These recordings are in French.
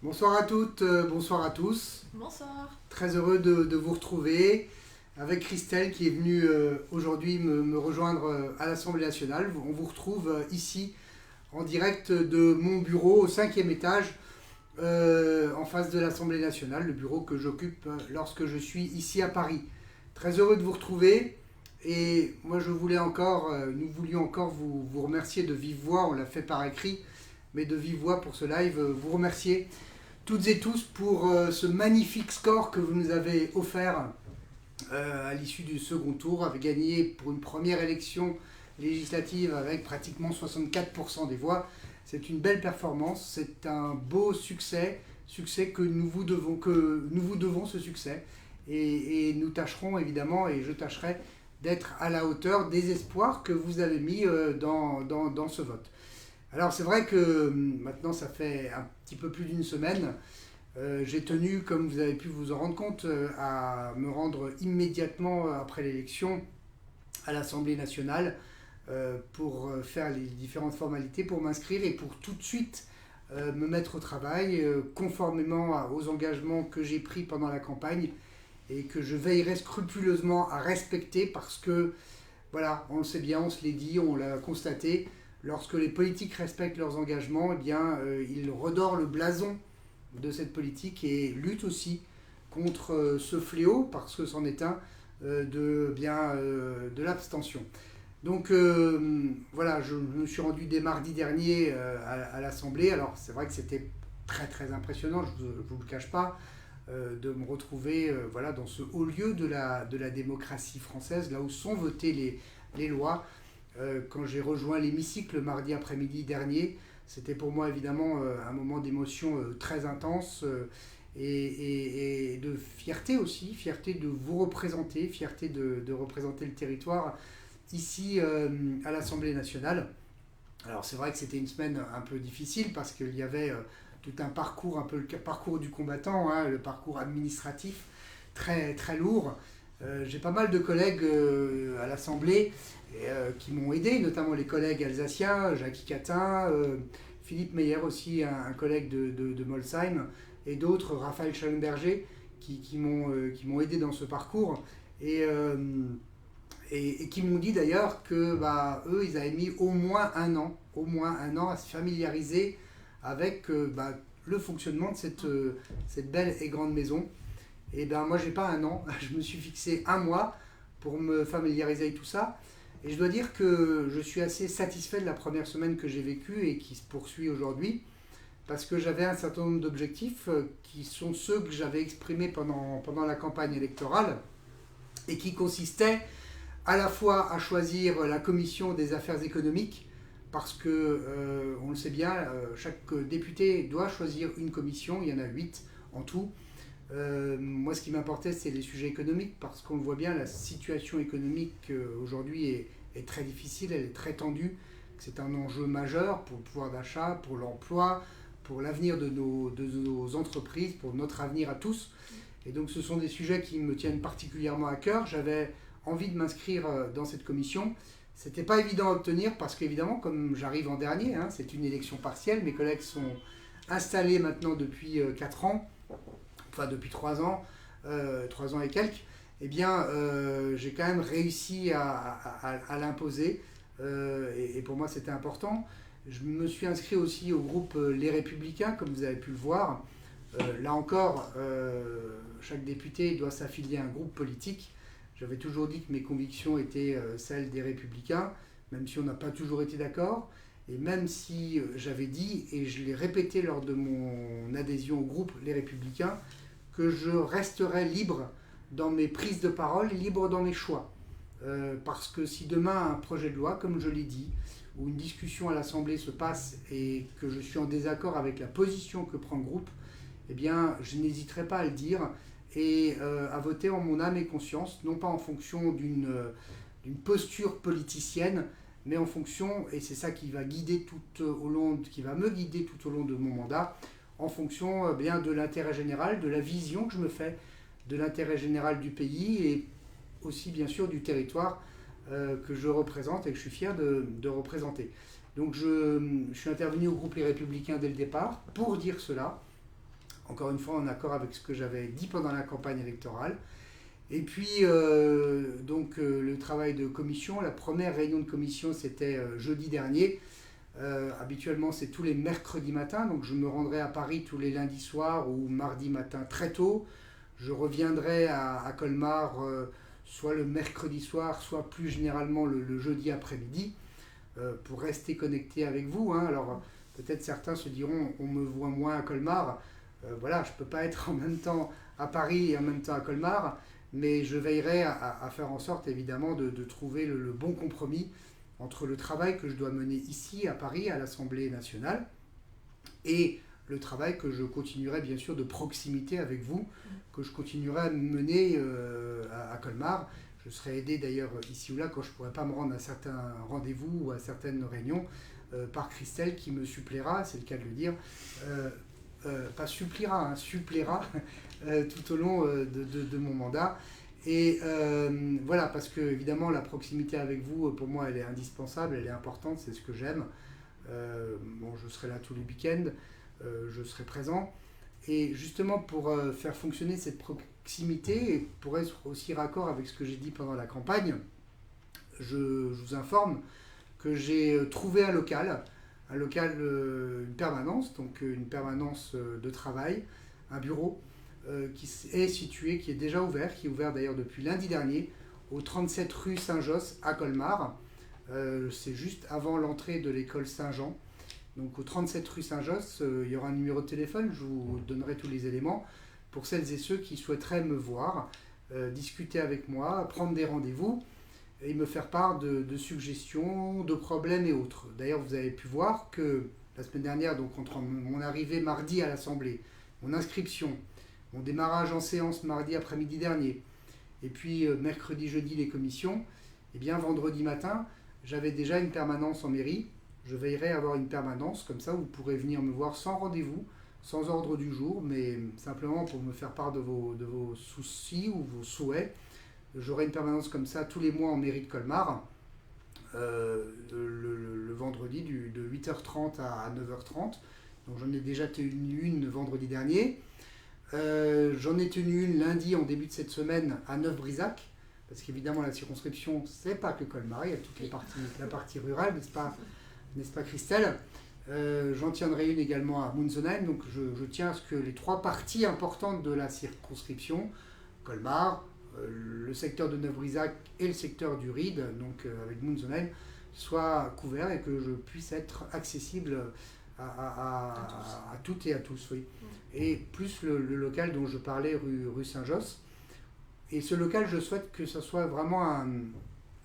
Bonsoir à toutes, bonsoir à tous. Bonsoir. Très heureux de vous retrouver avec Christelle qui est venue aujourd'hui me rejoindre à l'Assemblée nationale. On vous retrouve ici en direct de mon bureau au cinquième étage en face de l'Assemblée nationale, le bureau que j'occupe lorsque je suis ici à Paris. Très heureux de vous retrouver et moi nous voulions encore vous remercier de vive voix, on l'a fait par écrit, mais de vive voix pour ce live, vous remercier toutes et tous pour ce magnifique score que vous nous avez offert à l'issue du second tour, avez gagné pour une première élection législative avec pratiquement 64% des voix. C'est une belle performance, c'est un beau succès, succès que nous vous devons ce succès. Et nous tâcherons évidemment, et je tâcherai d'être à la hauteur des espoirs que vous avez mis dans ce vote. Alors c'est vrai que maintenant ça fait un petit peu plus d'une semaine, j'ai tenu, comme vous avez pu vous en rendre compte, à me rendre immédiatement après l'élection à l'Assemblée nationale pour faire les différentes formalités, pour m'inscrire et pour tout de suite me mettre au travail conformément aux engagements que j'ai pris pendant la campagne et que je veillerai scrupuleusement à respecter parce que, voilà, on le sait bien, on se l'est dit, on l'a constaté, lorsque les politiques respectent leurs engagements, eh bien, ils redorent le blason de cette politique et luttent aussi contre ce fléau, parce que c'en est un, de l'abstention. Donc voilà, je me suis rendu dès mardi dernier à l'Assemblée. Alors c'est vrai que c'était très très impressionnant, je ne vous le cache pas, de me retrouver voilà, dans ce haut lieu de la démocratie française, là où sont votées les lois. Quand j'ai rejoint l'hémicycle mardi après-midi dernier, c'était pour moi évidemment un moment d'émotion très intense et de fierté aussi, fierté de vous représenter, fierté de représenter le territoire ici à l'Assemblée nationale. Alors c'est vrai que c'était une semaine un peu difficile parce qu'il y avait tout un parcours, un peu le parcours du combattant, hein, le parcours administratif très, très lourd. J'ai pas mal de collègues à l'Assemblée qui m'ont aidé, notamment les collègues alsaciens, Jacques Catin, Philippe Meyer aussi, un collègue de Molsheim, et d'autres, Raphaël Schallenberger, qui m'ont aidé dans ce parcours. Et, euh, et qui m'ont dit d'ailleurs que bah, eux, ils avaient mis au moins un an à se familiariser avec bah, le fonctionnement de cette belle et grande maison. Et ben moi, j'ai pas un an, je me suis fixé un mois pour me familiariser avec tout ça. Et je dois dire que je suis assez satisfait de la première semaine que j'ai vécue et qui se poursuit aujourd'hui, parce que j'avais un certain nombre d'objectifs qui sont ceux que j'avais exprimés pendant la campagne électorale et qui consistaient à la fois à choisir la commission des affaires économiques, parce que, on le sait bien, chaque député doit choisir une commission, il y en a 8 en tout. Moi, ce qui m'importait, c'est les sujets économiques, parce qu'on le voit bien, la situation économique aujourd'hui est très difficile, elle est très tendue. C'est un enjeu majeur pour le pouvoir d'achat, pour l'emploi, pour l'avenir de nos entreprises, pour notre avenir à tous. Et donc, ce sont des sujets qui me tiennent particulièrement à cœur. J'avais envie de m'inscrire dans cette commission. C'était pas évident à obtenir parce qu'évidemment, comme j'arrive en dernier, hein, c'est une élection partielle. Mes collègues sont installés maintenant depuis 4 ans, enfin depuis 3 ans, 3 ans et quelques. Eh bien, j'ai quand même réussi à l'imposer. Et pour moi, c'était important. Je me suis inscrit aussi au groupe Les Républicains, comme vous avez pu le voir. Là encore, chaque député doit s'affilier à un groupe politique. J'avais toujours dit que mes convictions étaient celles des Républicains, même si on n'a pas toujours été d'accord. Et même si j'avais dit, et je l'ai répété lors de mon adhésion au groupe Les Républicains, que je resterais libre dans mes prises de parole, libre dans mes choix. Parce que si demain un projet de loi, comme je l'ai dit, ou une discussion à l'Assemblée se passe et que je suis en désaccord avec la position que prend le groupe, eh bien, je n'hésiterai pas à le dire et à voter en mon âme et conscience, non pas en fonction d'une posture politicienne, mais en fonction, et c'est ça qui va guider qui va me guider tout au long de mon mandat, en fonction bien de l'intérêt général, de la vision que je me fais de l'intérêt général du pays et aussi bien sûr du territoire que je représente et que je suis fier de représenter. Donc je suis intervenu au groupe Les Républicains dès le départ pour dire cela, encore une fois en accord avec ce que j'avais dit pendant la campagne électorale. Et puis, le travail de commission, la première réunion de commission, c'était jeudi dernier. Habituellement, c'est tous les mercredis matins, donc je me rendrai à Paris tous les lundis soirs ou mardi matin très tôt. Je reviendrai à Colmar soit le mercredi soir, soit plus généralement le jeudi après-midi, pour rester connecté avec vous. Alors, peut-être certains se diront, on me voit moins à Colmar. Voilà, je ne peux pas être en même temps à Paris et en même temps à Colmar. Mais je veillerai à faire en sorte, évidemment, de trouver le bon compromis entre le travail que je dois mener ici, à Paris, à l'Assemblée nationale, et le travail que je continuerai, bien sûr, de proximité avec vous, que je continuerai à mener à Colmar. Je serai aidé, d'ailleurs, ici ou là, quand je ne pourrai pas me rendre à certains rendez-vous ou à certaines réunions, par Christelle, qui me suppléera, c'est le cas de le dire, pas suppliera, suppléera tout au long de mon mandat. Et voilà, parce que évidemment la proximité avec vous, pour moi, elle est indispensable, elle est importante, c'est ce que j'aime. Je serai là tous les week-ends, je serai présent. Et justement pour faire fonctionner cette proximité et pour être aussi raccord avec ce que j'ai dit pendant la campagne, je vous informe que j'ai trouvé un local, une permanence, donc une permanence de travail, un bureau qui est situé, qui est déjà ouvert, qui est ouvert d'ailleurs depuis lundi dernier, au 37 rue Saint-Josse à Colmar. C'est juste avant l'entrée de l'école Saint-Jean. Donc au 37 rue Saint-Josse, il y aura un numéro de téléphone, je vous donnerai tous les éléments pour celles et ceux qui souhaiteraient me voir, discuter avec moi, prendre des rendez-vous et me faire part de suggestions, de problèmes et autres. D'ailleurs, vous avez pu voir que la semaine dernière, donc entre mon arrivée mardi à l'Assemblée, mon inscription, mon démarrage en séance mardi après-midi dernier, et puis mercredi, jeudi les commissions, et bien vendredi matin, j'avais déjà une permanence en mairie. Je veillerai à avoir une permanence, comme ça vous pourrez venir me voir sans rendez-vous, sans ordre du jour, mais simplement pour me faire part de vos soucis ou vos souhaits. J'aurai une permanence comme ça tous les mois en mairie de Colmar, le vendredi de 8h30 à 9h30. Donc j'en ai déjà tenu une vendredi dernier. J'en ai tenu une lundi en début de cette semaine à Neuf-Brisac, parce qu'évidemment la circonscription, c'est pas que Colmar, il y a toute la partie rurale, n'est-ce pas Christelle? J'en tiendrai une également à Munzenheim, donc je tiens à ce que les trois parties importantes de la circonscription, Colmar, le secteur de Neuf-Brisac et le secteur du Ried, donc avec Munzenheim, soient couverts et que je puisse être accessible à toutes et à tous, oui. Et plus le local dont je parlais, rue Saint-Josse. Et ce local, je souhaite que ce soit vraiment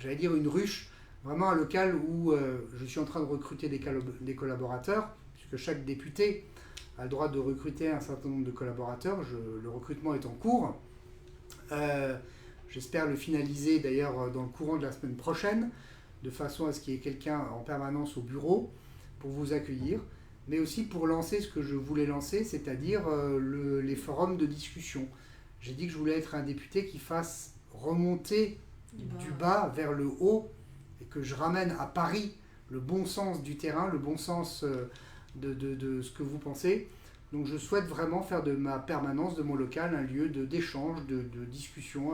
une ruche, vraiment un local où je suis en train de recruter des collaborateurs, puisque chaque député a le droit de recruter un certain nombre de collaborateurs. Le recrutement est en cours. J'espère le finaliser d'ailleurs dans le courant de la semaine prochaine, de façon à ce qu'il y ait quelqu'un en permanence au bureau pour vous accueillir, mais aussi pour lancer ce que je voulais lancer, c'est-à-dire les forums de discussion. J'ai dit que je voulais être un député qui fasse remonter du bas vers le haut et que je ramène à Paris le bon sens du terrain, le bon sens de ce que vous pensez. Donc je souhaite vraiment faire de ma permanence, de mon local, un lieu d'échange, de discussion,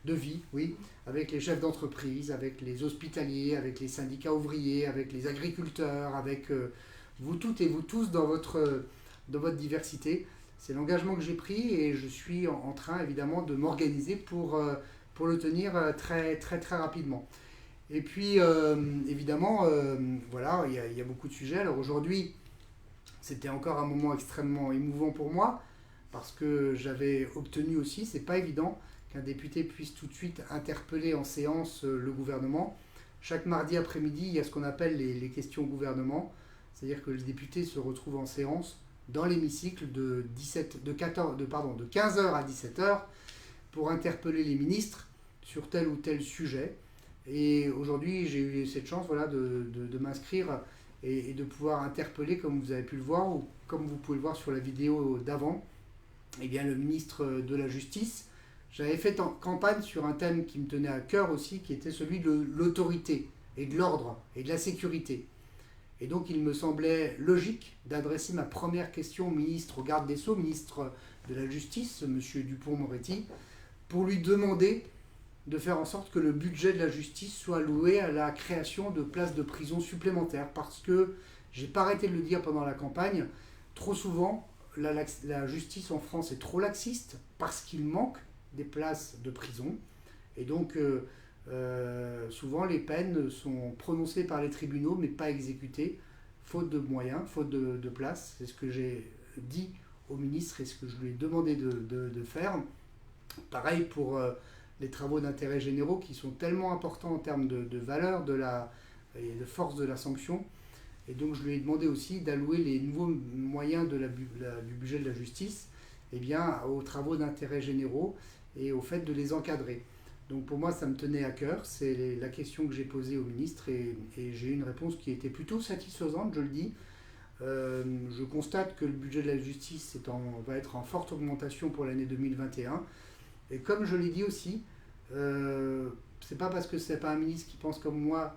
de vie, oui, avec les chefs d'entreprise, avec les hospitaliers, avec les syndicats ouvriers, avec les agriculteurs, avec vous toutes et vous tous dans votre diversité. C'est l'engagement que j'ai pris et je suis en train évidemment de m'organiser pour le tenir très, très, très rapidement. Et puis évidemment, voilà, il y a beaucoup de sujets. Alors aujourd'hui, c'était encore un moment extrêmement émouvant pour moi parce que j'avais obtenu aussi, c'est pas évident qu'un député puisse tout de suite interpeller en séance le gouvernement. Chaque mardi après-midi, il y a ce qu'on appelle les questions au gouvernement, c'est-à-dire que les députés se retrouvent en séance dans l'hémicycle de 15h à 17h pour interpeller les ministres sur tel ou tel sujet. Et aujourd'hui, j'ai eu cette chance, voilà, de m'inscrire et de pouvoir interpeller, comme vous avez pu le voir, ou comme vous pouvez le voir sur la vidéo d'avant, eh bien, le ministre de la Justice. J'avais fait campagne sur un thème qui me tenait à cœur aussi, qui était celui de l'autorité et de l'ordre et de la sécurité. Et donc il me semblait logique d'adresser ma première question au ministre, au garde des Sceaux, ministre de la Justice, M. Dupond-Moretti, pour lui demander de faire en sorte que le budget de la justice soit alloué à la création de places de prison supplémentaires. Parce que, j'ai pas arrêté de le dire pendant la campagne, trop souvent, la justice en France est trop laxiste parce qu'il manque des places de prison. Et donc, souvent, les peines sont prononcées par les tribunaux, mais pas exécutées, faute de moyens, faute de place. C'est ce que j'ai dit au ministre et ce que je lui ai demandé de faire. Pareil pour les travaux d'intérêt généraux qui sont tellement importants en termes de valeur et de force de la sanction. Et donc je lui ai demandé aussi d'allouer les nouveaux moyens du budget de la justice aux travaux d'intérêt généraux et au fait de les encadrer. Donc pour moi ça me tenait à cœur, c'est la question que j'ai posée au ministre et j'ai eu une réponse qui était plutôt satisfaisante, je le dis. Je constate que le budget de la justice va être en forte augmentation pour l'année 2021. Et comme je l'ai dit aussi, c'est pas parce que c'est pas un ministre qui pense comme moi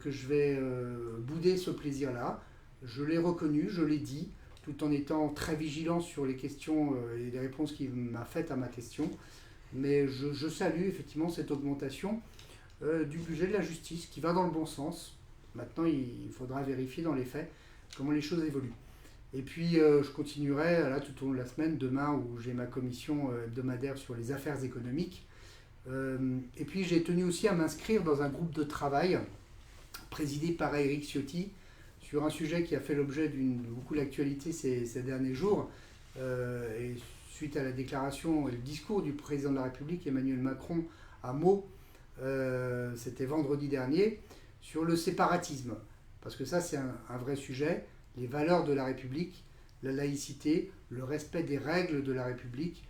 que je vais bouder ce plaisir-là. Je l'ai reconnu, je l'ai dit, tout en étant très vigilant sur les questions et les réponses qu'il m'a faites à ma question. Mais je salue effectivement cette augmentation du budget de la justice qui va dans le bon sens. Maintenant, il faudra vérifier dans les faits comment les choses évoluent. Et puis, je continuerai là, tout au long de la semaine, demain où j'ai ma commission hebdomadaire sur les affaires économiques. Et puis, j'ai tenu aussi à m'inscrire dans un groupe de travail présidé par Éric Ciotti sur un sujet qui a fait l'objet de beaucoup d'actualité ces derniers jours. Et suite à la déclaration et le discours du président de la République, Emmanuel Macron, à Meaux, c'était vendredi dernier, sur le séparatisme. Parce que ça, c'est un vrai sujet. Les valeurs de la République, la laïcité, le respect des règles de la République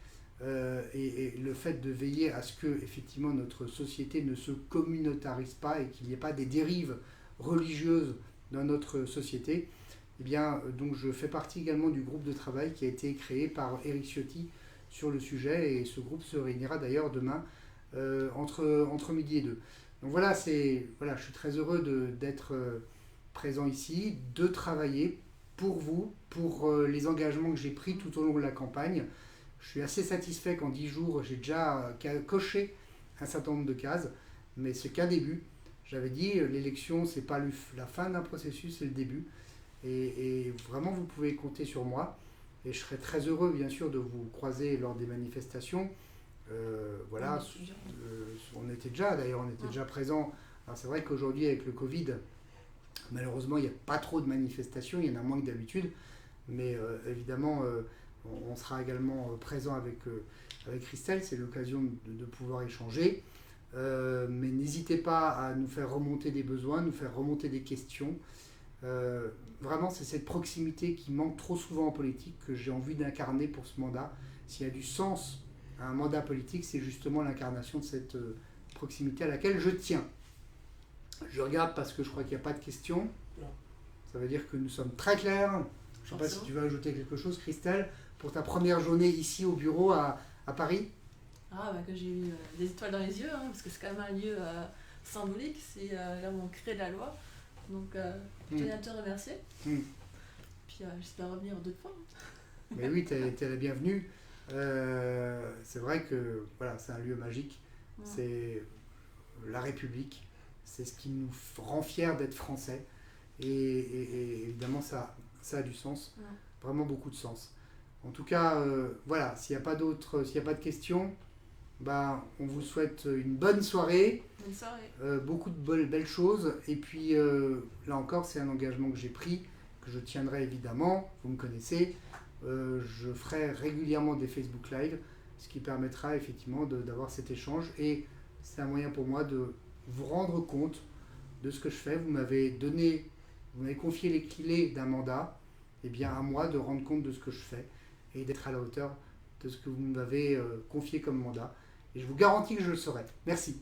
et le fait de veiller à ce que effectivement notre société ne se communautarise pas et qu'il n'y ait pas des dérives religieuses dans notre société. Eh bien, donc je fais partie également du groupe de travail qui a été créé par Éric Ciotti sur le sujet et ce groupe se réunira d'ailleurs demain entre midi et 2. Donc voilà, je suis très heureux d'être présent ici, de travailler pour vous, pour les engagements que j'ai pris tout au long de la campagne. Je suis assez satisfait qu'en 10 jours, j'ai déjà coché un certain nombre de cases, mais c'est qu'un début. J'avais dit, l'élection, c'est pas la fin d'un processus, c'est le début. Et vraiment, vous pouvez compter sur moi. Et je serai très heureux, bien sûr, de vous croiser lors des manifestations. Voilà, on était déjà présents. Alors c'est vrai qu'aujourd'hui, avec le Covid, malheureusement, il n'y a pas trop de manifestations, il y en a moins que d'habitude. Mais évidemment, on sera également présent avec Christelle, c'est l'occasion de pouvoir échanger. Mais n'hésitez pas à nous faire remonter des besoins, nous faire remonter des questions. Vraiment, c'est cette proximité qui manque trop souvent en politique que j'ai envie d'incarner pour ce mandat. S'il y a du sens à un mandat politique, c'est justement l'incarnation de cette proximité à laquelle je tiens. Je regarde parce que je crois qu'il n'y a pas de questions. Non. Ça veut dire que nous sommes très clairs. Je ne sais pas si tu veux ajouter quelque chose, Christelle, pour ta première journée ici au bureau à Paris. Que j'ai eu des étoiles dans les yeux, parce que c'est quand même un lieu symbolique, c'est là où on crée la loi. Donc, je tenais à te remercier. Puis, j'espère revenir d'autres fois. Mais oui, tu es la bienvenue. C'est vrai que voilà, c'est un lieu magique. C'est la République. C'est ce qui nous rend fiers d'être français. Et évidemment, ça a du sens. Vraiment beaucoup de sens. En tout cas, voilà, s'il n'y a pas de questions, on vous souhaite une bonne soirée. Bonne soirée. Beaucoup de belles choses. Et puis, là encore, c'est un engagement que j'ai pris, que je tiendrai évidemment. Vous me connaissez. Je ferai régulièrement des Facebook Live, ce qui permettra effectivement d'avoir cet échange. Et c'est un moyen pour moi de vous rendre compte de ce que je fais. Vous m'avez confié les clés d'un mandat. Et bien à moi de rendre compte de ce que je fais et d'être à la hauteur de ce que vous m'avez confié comme mandat. Et je vous garantis que je le serai. Merci.